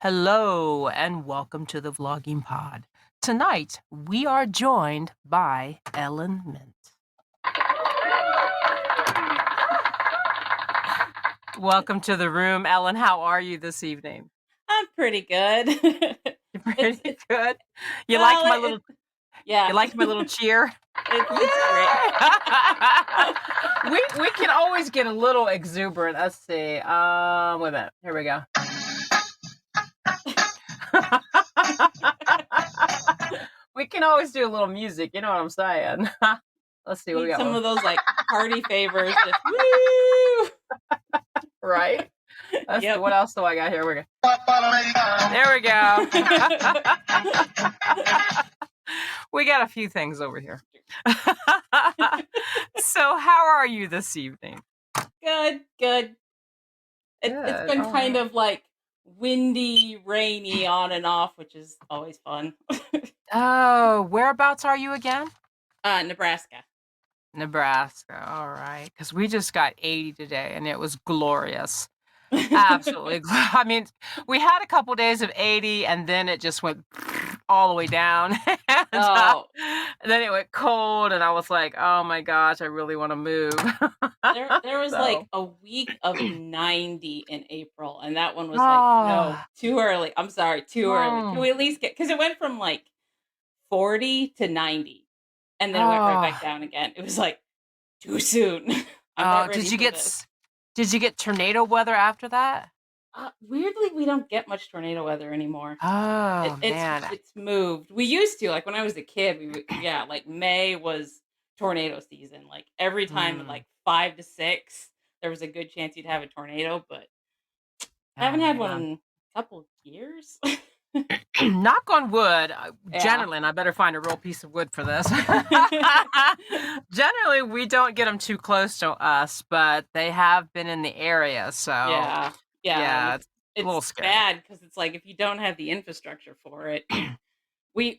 Hello and welcome to the Vlogging Pod. Tonight we are joined by Ellen Mint. Welcome to the room, Ellen. How are you this evening? I'm pretty good. You're pretty It's good. You liked well, my little yeah, you liked my little cheer? it's great. we can always get a little exuberant. Let's see. Wait a minute. Here we go. We can always do a little music, you know what I'm saying? Let's see what we Need got. some of those like party favors. Just woo! Right? Yep. What else do I got here? There we go. We got a few things over here. So how are you this evening? Good. It's been kind of like windy, rainy on and off, which is always fun. Oh, whereabouts are you again? Nebraska. Nebraska. All right. Because we just got 80 today and it was glorious. Absolutely. I mean, we had a couple days of 80 and then it just went all the way down. and, Oh. and then it went cold and I was like, oh my gosh, I really want to move. There was like a week of 90 in April, and that one was like, no, too early. I'm sorry, too early. Can we at least get, because it went from like 40 to 90 and then it went right back down again. It was like too soon. I'm not ready for this. Did you get tornado weather after that? Weirdly, we don't get much tornado weather anymore. Oh, man. It's moved. We used to, like when I was a kid, like May was tornado season. Like every time at like 5 to 6, there was a good chance you'd have a tornado, but I haven't had one in a couple of years. Knock on wood. Yeah. Generally, and I better find a real piece of wood for this. Generally, we don't get them too close to us, but they have been in the area, so yeah. it's a little scary. Bad because it's like if you don't have the infrastructure for it,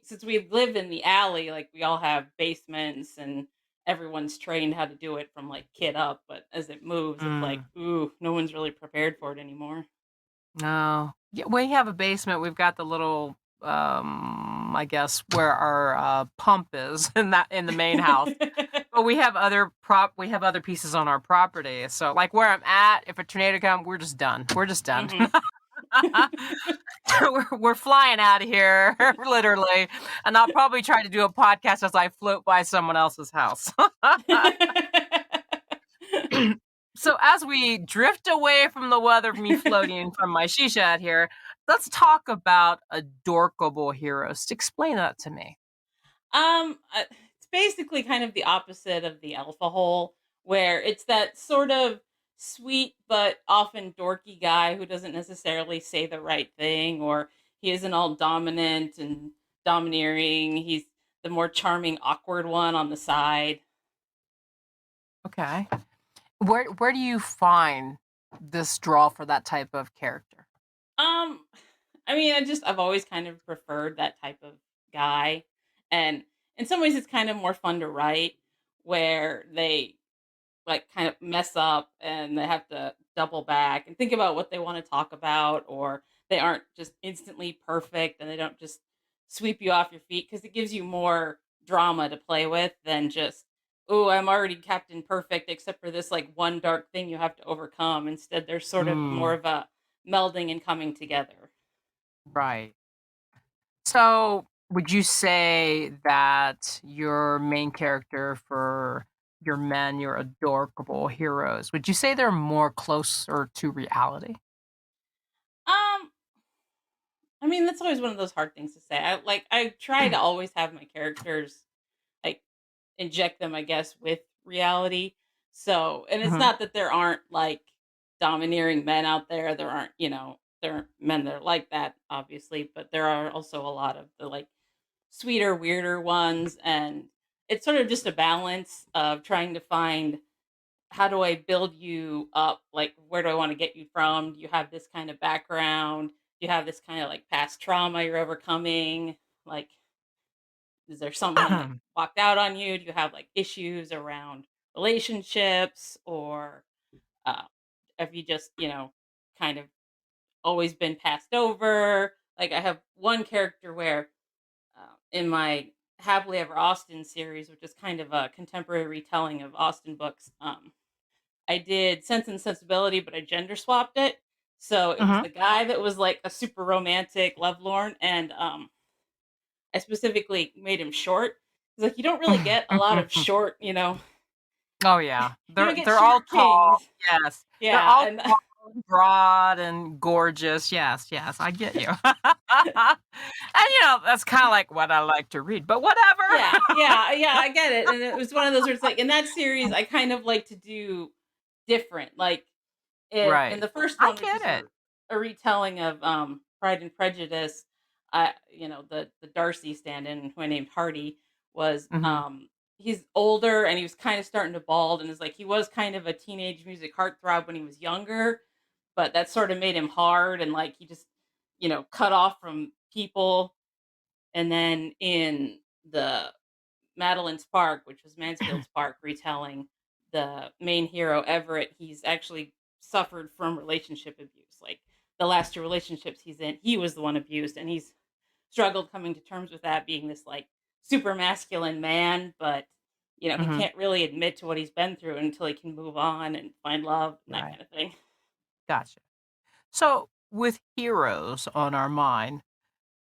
since we live in the alley, like we all have basements and everyone's trained how to do it from like kid up, but as it moves, it's like, ooh, no one's really prepared for it anymore. No. Yeah, we have a basement. We've got the little I guess where our pump is in the main house. But we have other pieces on our property. So like where I'm at, if a tornado comes, we're just done. We're just done. We're flying out of here, literally. And I'll probably try to do a podcast as I float by someone else's house. So as we drift away from the weather of me floating from my shisha out here, let's talk about adorkable heroes. Explain that to me. It's basically kind of the opposite of the alpha hole, where it's that sort of sweet but often dorky guy who doesn't necessarily say the right thing, or he isn't all dominant and domineering. He's the more charming, awkward one on the side. Okay. Where do you find this draw for that type of character? I mean, I've always kind of preferred that type of guy, and in some ways, it's kind of more fun to write, where they like kind of mess up and they have to double back and think about what they want to talk about, or they aren't just instantly perfect and they don't just sweep you off your feet, because it gives you more drama to play with than just, oh, I'm already Captain Perfect except for this like one dark thing you have to overcome. Instead, there's sort of more of a melding and coming together. Right. So would you say that your main character for your adorkable heroes, would you say they're more closer to reality? Um, I mean, that's always one of those hard things to say. I try to always have my characters like inject them, I guess, with reality. So, and it's not that there aren't like domineering men out there. There aren't, there aren't men that are like that, obviously, but there are also a lot of the like sweeter, weirder ones. And it's sort of just a balance of trying to find, how do I build you up? Like, where do I want to get you from? Do you have this kind of background? Do you have this kind of like past trauma you're overcoming? Like, is there someone that walked out on you? Do you have like issues around relationships, or uh, have you just, kind of always been passed over? Like I have one character where in my Happily Ever Austin series, which is kind of a contemporary retelling of Austen books, I did Sense and Sensibility, but I gender swapped it. So it was Hmm. the guy that was like a super romantic lovelorn, and I specifically made him short. It's like you don't really get a lot of short, Oh yeah, you they're don't get they're all short tall. kings. Yes, they're Yeah, all and tall, and broad, and gorgeous. Yes, yes, I get you. And that's kind of like what I like to read. But yeah, whatever. yeah, yeah, I get it. And it was one of those where it's like in that series, I kind of like to do different. Like in Right. the first I one, which get is it. a retelling of Pride and Prejudice, the Darcy stand-in who I named Hardy was Hmm. he's older and he was kind of starting to bald and is like he was kind of a teenage music heartthrob when he was younger, but that sort of made him hard and like he just cut off from people. And then in the Madeline's Park, which was Mansfield's Park, retelling the main hero Everett, he's actually suffered from relationship abuse. Like the last two relationships he's in, he was the one abused, and he's struggled coming to terms with that, being this like super masculine man, but he Hmm. can't really admit to what he's been through until he can move on and find love and that Right. kind of thing. Gotcha. So, with heroes on our mind,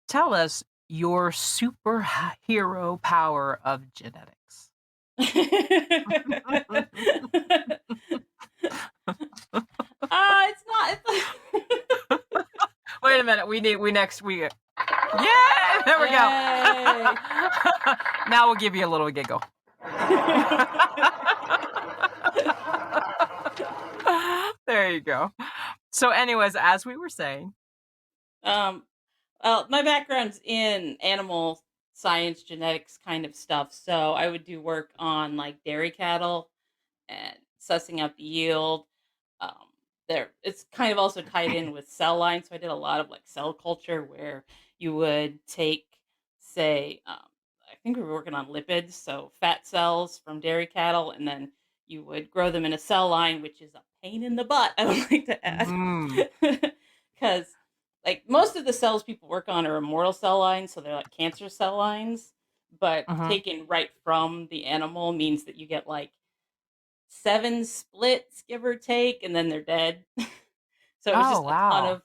tell us your superhero power of genetics. It's not. It's Wait a minute. Yeah, there we go. Yay! Now we'll give you a little giggle. There you go. So, anyways, as we were saying, um, well, my background's in animal science, genetics kind of stuff. So I would do work on like dairy cattle and sussing out the yield. Um, it's kind of also tied in with cell lines. So I did a lot of like cell culture where you would take, say, I think we were working on lipids, so fat cells from dairy cattle, and then you would grow them in a cell line, which is a pain in the butt. I would like to add, mm, because like most of the cells people work on are immortal cell lines, so they're like cancer cell lines. But mhm. taken right from the animal means that you get like 7 splits, give or take, and then they're dead. So it was Oh, just wow.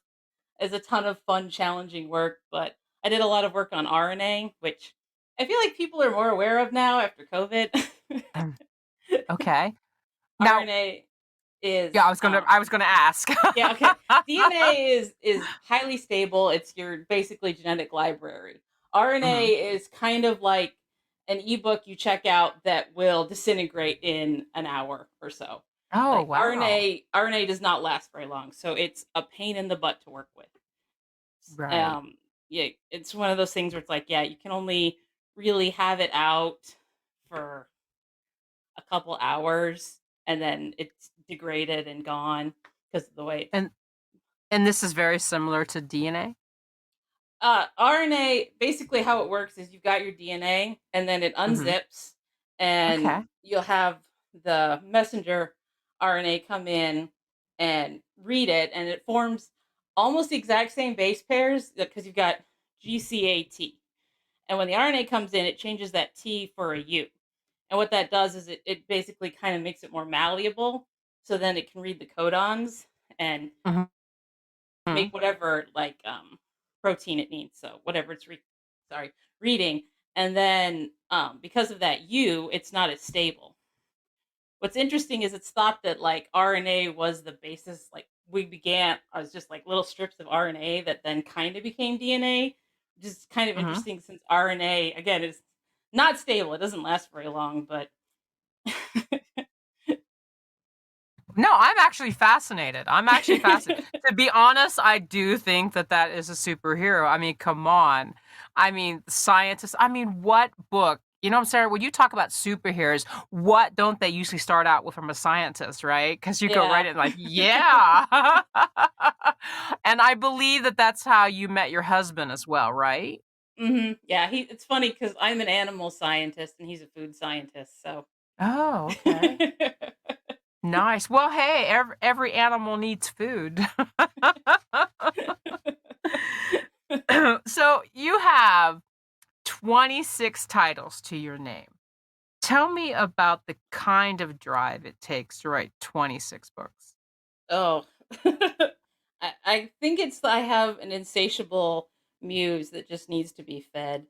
a ton of fun, challenging work. But I did a lot of work on RNA, which I feel like people are more aware of now after COVID. Okay. Now, RNA is yeah, I was gonna ask. yeah, okay. DNA is highly stable. It's your basically genetic library. RNA Mhm. is kind of like an ebook you check out that will disintegrate in an hour or so. Oh, Like wow. RNA does not last very long, so it's a pain in the butt to work with. Right. Yeah, it's one of those things where it's like, yeah, you can only really have it out for a couple hours, and then it's degraded and gone because of the way it's. And this is very similar to DNA? RNA, basically how it works is you've got your DNA and then it Mhm. unzips and Okay. you'll have the messenger RNA come in and read it and it forms almost the exact same base pairs because you've got GCAT. And when the RNA comes in, it changes that T for a U. And what that does is it basically kind of makes it more malleable. So then it can read the codons and Mhm. make whatever like protein it needs. So whatever it's reading, and then because of that U, it's not as stable. What's interesting is it's thought that like RNA was the basis. Like we began as just like little strips of RNA that then kind of became DNA. Which is kind of Mhm. interesting since RNA again is not stable. It doesn't last very long, but No, I'm actually fascinated. I'm actually fascinated. To be honest, I do think that that is a superhero. I mean, come on. I mean, scientists. I mean, what book? You know what I'm saying? When you talk about superheroes, what don't they usually start out with from a scientist, right? Because you go right yeah. in like, yeah. And I believe that that's how you met your husband as well, right? Yeah, it's funny because I'm an animal scientist and he's a food scientist, so Oh, okay. Nice. Well, hey, every animal needs food. So you have 26 titles to your name. Tell me about the kind of drive it takes to write 26 books. Oh. I think it's I have an insatiable muse that just needs to be fed.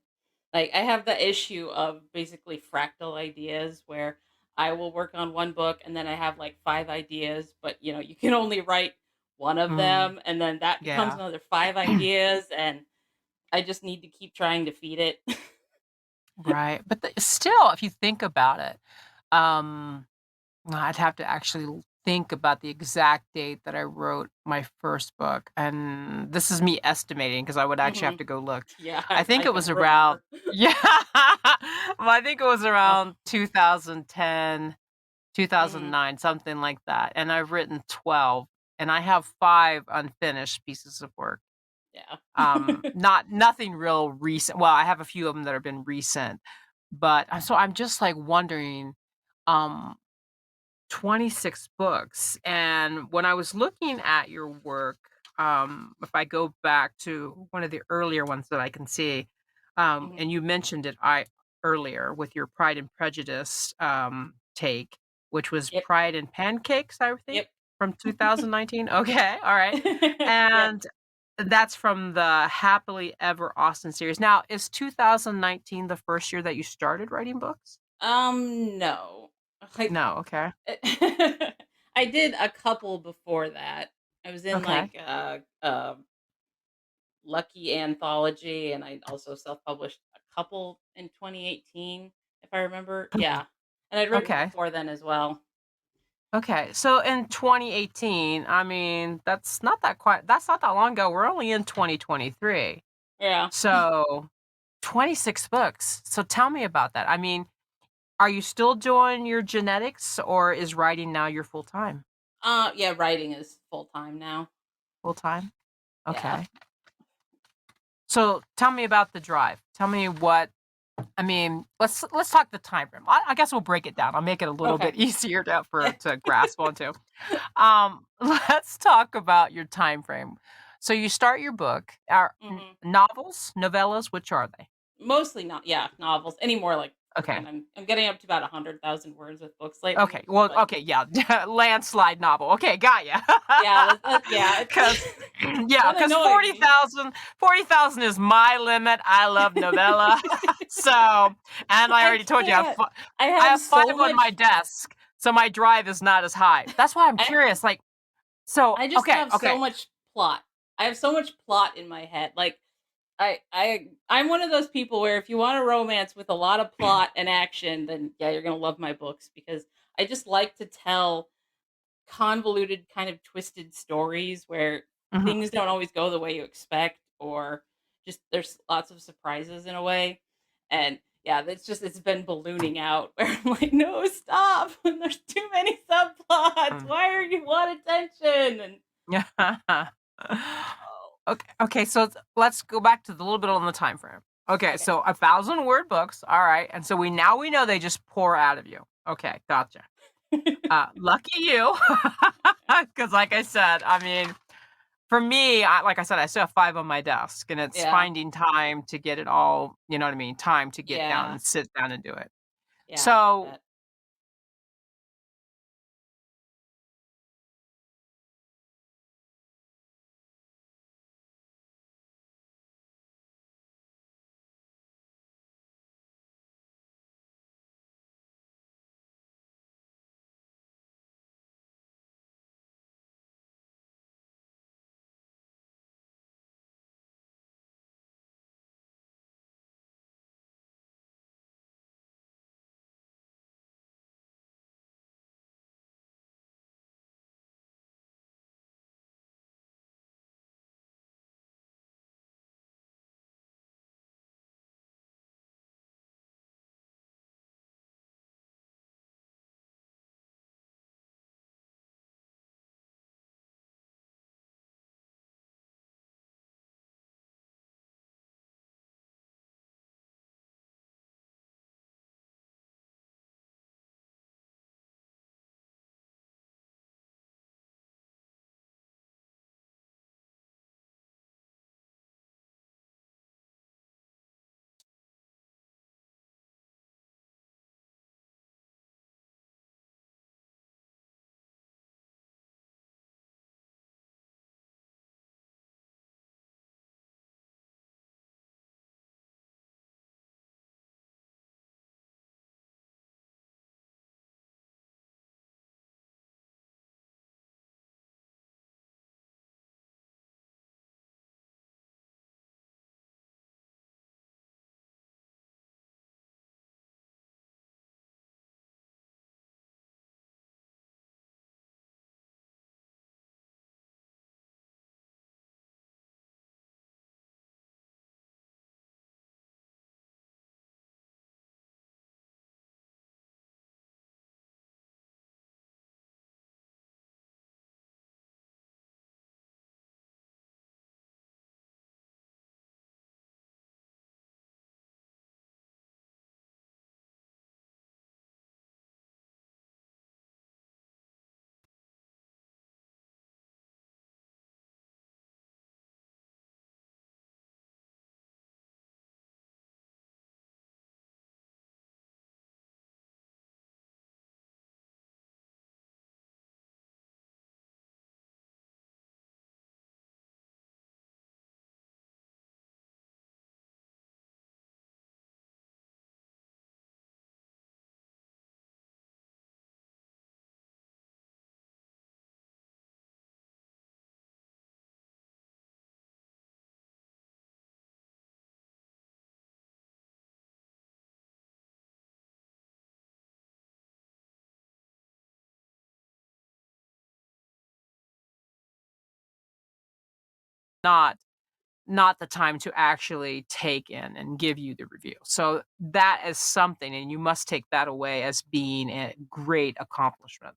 Like, I have the issue of basically fractal ideas where I will work on one book and then I have like 5 ideas, but you can only write one of Mm, them and then that becomes yeah. another 5 ideas and I just need to keep trying to feed it. Right. But still, if you think about it, um, I'd have to actually think about the exact date that I wrote my first book. And this is me estimating because I would actually have Mhm. to go look. Yeah, I think I it don't was around, remember. yeah. Well, I think it was Oh, around 2010, mhm. 2009, something like that. And I've written 12, and I have 5 unfinished pieces of work. Yeah. Not nothing real recent. Well, I have a few of them that have been recent, but so I'm just like wondering, um, 26 books. And when I was looking at your work, if I go back to one of the earlier ones that I can see, Mhm. and you mentioned it I earlier with your Pride and Prejudice take, which was Yep, Pride and Pancakes, I think, yep. from 2019. Okay, all right. Yep. And that's from the Happily Ever Austen series. Now, is 2019 the first year that you started writing books? No. Like, No, okay. I did a couple before that. I was in, Okay. like, Lucky Anthology, and I also self-published a couple in 2018, if I remember. Yeah. And I'd written Okay. before then as well. Okay. So in 2018, I mean, that's not that long ago. We're only in 2023. Yeah. So 26 books. So tell me about that. I mean, are you still doing your genetics or is writing now your full time? Yeah, writing is full-time now. Full time? Yeah. Okay. So tell me about the drive. Tell me what I mean, let's talk the time frame. I guess we'll break it down. I'll make it a little Okay. bit easier Yeah. to grasp onto. Let's talk about your time frame. So you start your book. Are Mhm. novels, novellas? Which are they? Mostly not, yeah, novels. Anymore like Okay. freaking I'm getting up to about 100,000 words with books lately, Okay. which is Well, like okay. Yeah. Landslide novel. Okay. Got ya. yeah, yeah, it's Because, yeah, that because annoys me. 40,000 is my limit. I love novella. So, and I I already told you can't. I I have have 5 so on my much desk, so my drive is not as high. That's why I'm I curious, like so I just okay, have so okay. much plot. I have so much plot in my head. Like I'm one of those people where if you want a romance with a lot of plot and action, then yeah, you're gonna love my books because I just like to tell convoluted, kind of twisted stories where Mhm. things don't always go the way you expect, or just there's lots of surprises in a way. And yeah, it's been ballooning out where I'm like, no, stop. There's too many subplots. Mm. Why are you want attention? And oh, Okay, okay, so let's go back to the little bit on the time frame. Okay, okay. so 1,000-word books, alright, and so we know they just pour out of you. Okay, gotcha. Lucky you, because like I said, I mean, for me, like I said, I still have 5 on my desk, and it's Yeah. finding time to get it all, you know what I mean, time to get down Yeah. and sit down and do it. Yeah, I get So that. not the time to actually take in and give you the review. So that is something, and you must take that away as being a great accomplishment.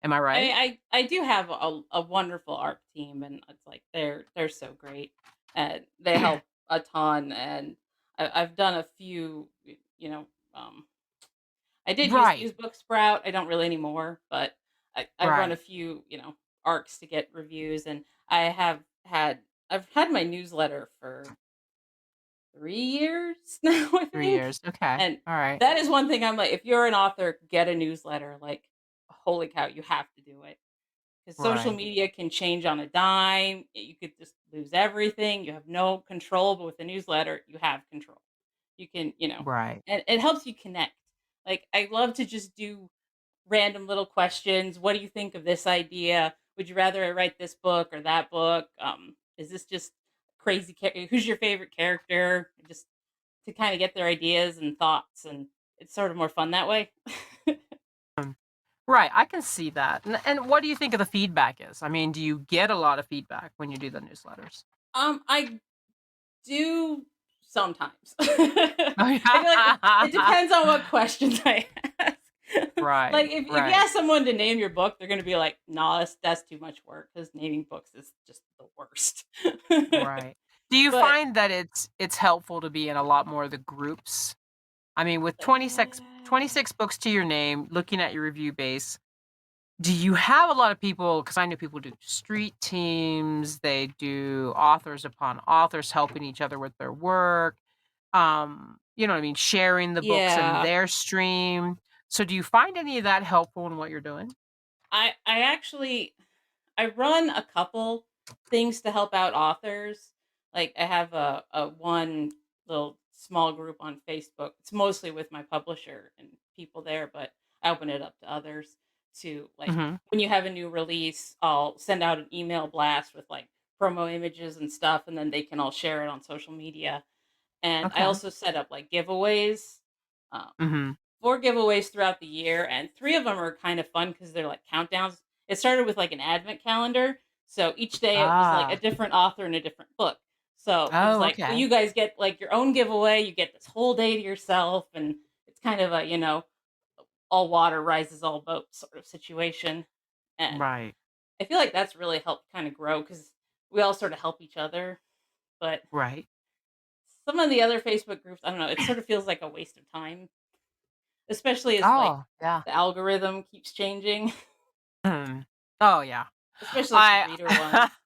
Am I right? I do have a wonderful art team, and it's like they're so great, and they help a ton. And I've done a few, you know, um, I did used to Right, use Book Sprout. I don't really anymore, but I run a right. few, arcs to get reviews, and I've had my newsletter for 3 years now, I 3 think. years. Okay. And Alright. that is one thing I'm like, if you're an author, get a newsletter. Like, holy cow, you have to do it. Because social Right, media can change on a dime. You could just lose everything. You have no control, but with a newsletter, you have control. You can, right. and it helps you connect. Like, I love to just do random little questions. What do you think of this idea? Would you rather I write this book or that book? Is this just crazy? Who's your favorite character? Just to kind of get their ideas and thoughts, and it's sort of more fun that way. Um, right, I can see that. And what do you think of the feedback is? I mean, do you get a lot of feedback when you do the newsletters? I do sometimes. Oh, I feel like it yeah. depends on what questions I ask. Like, Right, if you right, ask someone to name your book, they're gonna be like, "Nah, that's too much work," because naming books is just the worst. right. Do you But find that it's helpful to be in a lot more of the groups? I mean, with 26 books to your name, looking at your review base, do you have a lot of people? Because I know people do street teams, they do authors upon authors helping each other with their work, you know what I mean, sharing the books in yeah, their stream. So do you find any of that helpful in what you're doing? I actually I run a couple things to help out authors. Like, I have a one little small group on Facebook. It's mostly with my publisher and people there, but I open it up to others to, like, Mhm. when you have a new release, I'll send out an email blast with like promo images and stuff, and then they can all share it on social media. And I Okay. also set up like giveaways. Um, Mhm. 4 giveaways throughout the year, and 3 of them are kind of fun because 'cause they're like countdowns. It started with, like, an advent calendar, so each day it was, like, a Ah. different author and a different book. So, it was Oh, like, well, okay. you guys get, like, your own giveaway, you get this whole day to yourself, and it's kind of a, all water rises all boats sort of situation, and Right. I feel like that's really helped kinda grow because we all sorta help each other, but Right. some of the other Facebook groups, I don't know, it sort of feels like a waste of time, especially as, like, Oh, yeah. the algorithm keeps changing. Mhm. Oh, yeah. Especially for I reader ones.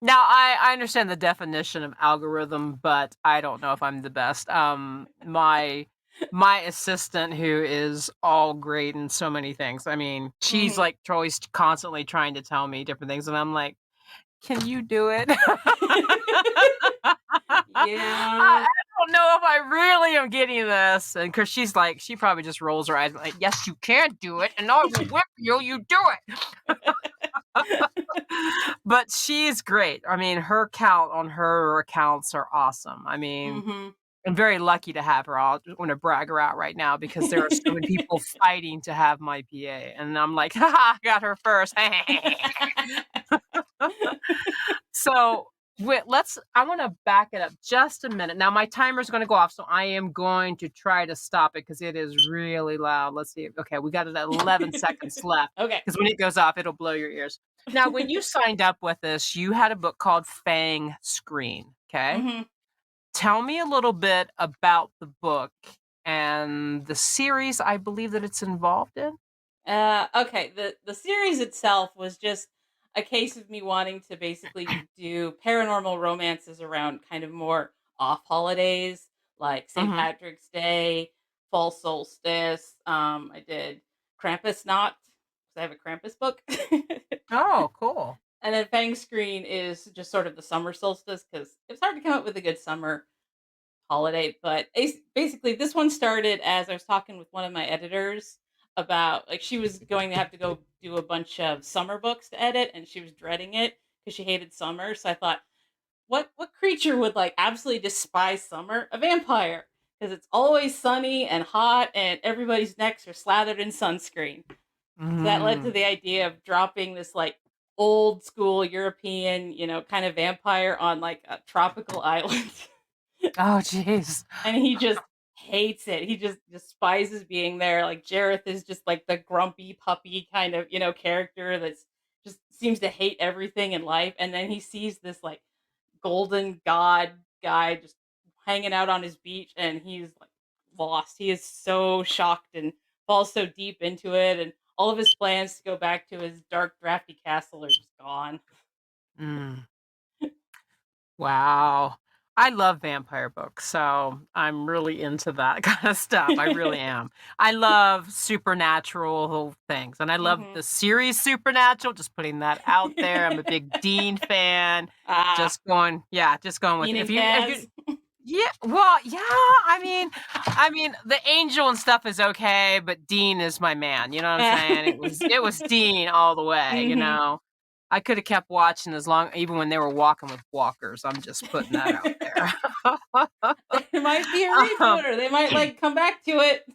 now I understand the definition of algorithm, but I don't know if I'm the best. My assistant who is all great in so many things. I mean, she's Mhm. like always constantly trying to tell me different things, and I'm like, can you do it? Yeah. I don't know if I really am getting this. And because she's like, she probably just rolls her eyes, like, yes, you can do it, and I will whip you. You do it. But she's great. I mean, her count on her accounts are awesome. I mean, Mhm. I'm very lucky to have her. I just want to brag her out right now because there are so many people fighting to have my PA, and I'm like, ha, I got her first. So let's. I want to back it up just a minute. Now my timer is going to go off, so I am going to try to stop it because it is really loud. Let's see. Okay, we got it at 11 seconds left Okay. because when it goes off, it'll blow your ears. Now, when you signed up with this, you had a book called Fang Screen. Okay, Mhm. tell me a little bit about the book and the series. I believe that it's involved in. Okay, the series itself was just a case of me wanting to basically do paranormal romances around kind of more off holidays, like St. Hmm. Patrick's Day, fall solstice. I did Krampus Not, 'cause I have a Krampus book. Oh, cool. And then Fang Screen is just sort of the summer solstice because it's hard to come up with a good summer holiday. But basically, this one started as I was talking with one of my editors about, like, she was going to have to go do a bunch of summer books to edit, and she was dreading it because she hated summer. So I thought, what creature would like absolutely despise summer? A vampire, because it's always sunny and hot, and everybody's necks are slathered in sunscreen. So that led to Mm, the idea of dropping this like old school European, kind of vampire on like a tropical island. Oh, jeez. And he just hates it. He just despises being there. Like Jareth is just like the grumpy puppy kind of, character that's just seems to hate everything in life. And then he sees this like golden god guy just hanging out on his beach and he's like lost. He is so shocked and falls so deep into it and all of his plans to go back to his dark drafty castle are just gone. Mm. Wow. I love vampire books, so I'm really into that kind of stuff. I really am. I love supernatural things, and I love Mhm. the series Supernatural, just putting that out there. I'm a big Dean fan. Ah, Just going with Dean it. and If you Kaz. yeah, well, yeah, I mean, the Angel and stuff is okay, but Dean is my man, you know what I'm saying? It was Dean all the way, you Mhm. know? I could have kept watching as long even when they were walking with walkers, I'm just putting that out there. There might be a Um, reboot, or they might like come back to it.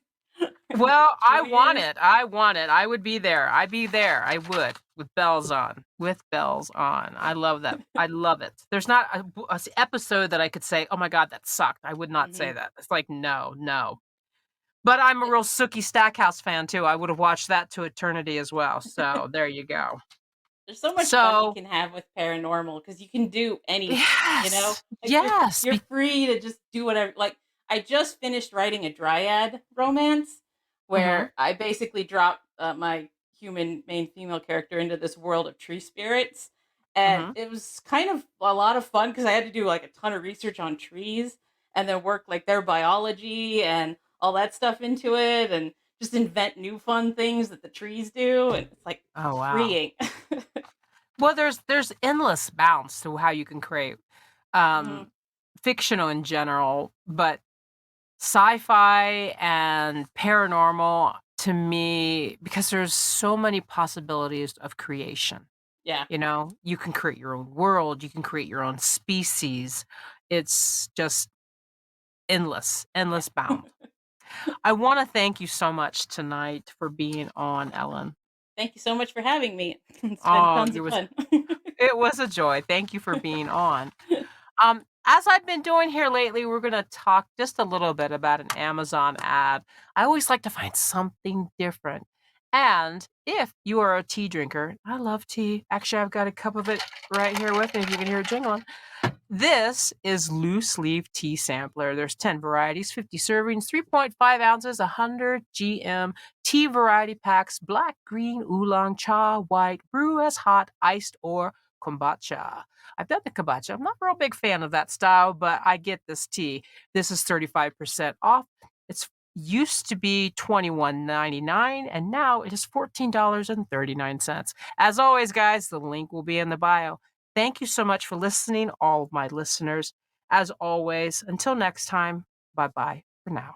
well, I Show want years. it, I want it, I would be there, I'd be there, I would, with bells on, I love that, I love it. There's not a episode that I could say, "Oh my god, that sucked," I would not say Mhm. that, it's like, no, no. But I'm a real Sookie Stackhouse fan too, I would have watched that to eternity as well, so there you go. There's so much fun you So can have with paranormal because you can do anything, yes, Like yes, you're free to just do whatever. Like I just finished writing a dryad romance mhm, where I basically dropped my human main female character into this world of tree spirits, and mhm. it was kind of a lot of fun because I had to do like a ton of research on trees and then work like their biology and all that stuff into it and just invent new fun things that the trees do and it's like Oh, wow. freeing. Well, there's endless bounds to how you can create, Mhm. um, fictional in general, but sci-fi and paranormal to me because there's so many possibilities of creation, Yeah. you know? You can create your own world, you can create your own species. It's just endless, Yeah. endless bound. I wanna thank you so much tonight for being on, Ellen. Thank you so much for having me. It's been Oh, tons of fun. it was a joy. Thank you for being on. As I've been doing here lately, we're gonna talk just a little bit about an Amazon ad. I always like to find something different. And if you are a tea drinker, I love tea. Actually, I've got a cup of it right here with me if you can hear it jingling. This is loose leaf tea sampler. There's 10 varieties, 50 servings, 3.5 ounces, 100 GM tea variety packs, black, green, oolong, cha, white, brew as hot, iced, or kombucha. I've done the kombucha. I'm not a real big fan of that style, but I get this tea. This is 35% off. It's used to be $21.99 and now it is $14.39. As always, guys, the link will be in the bio. Thank you so much for listening, all of my listeners. As always, until next time, bye bye for now.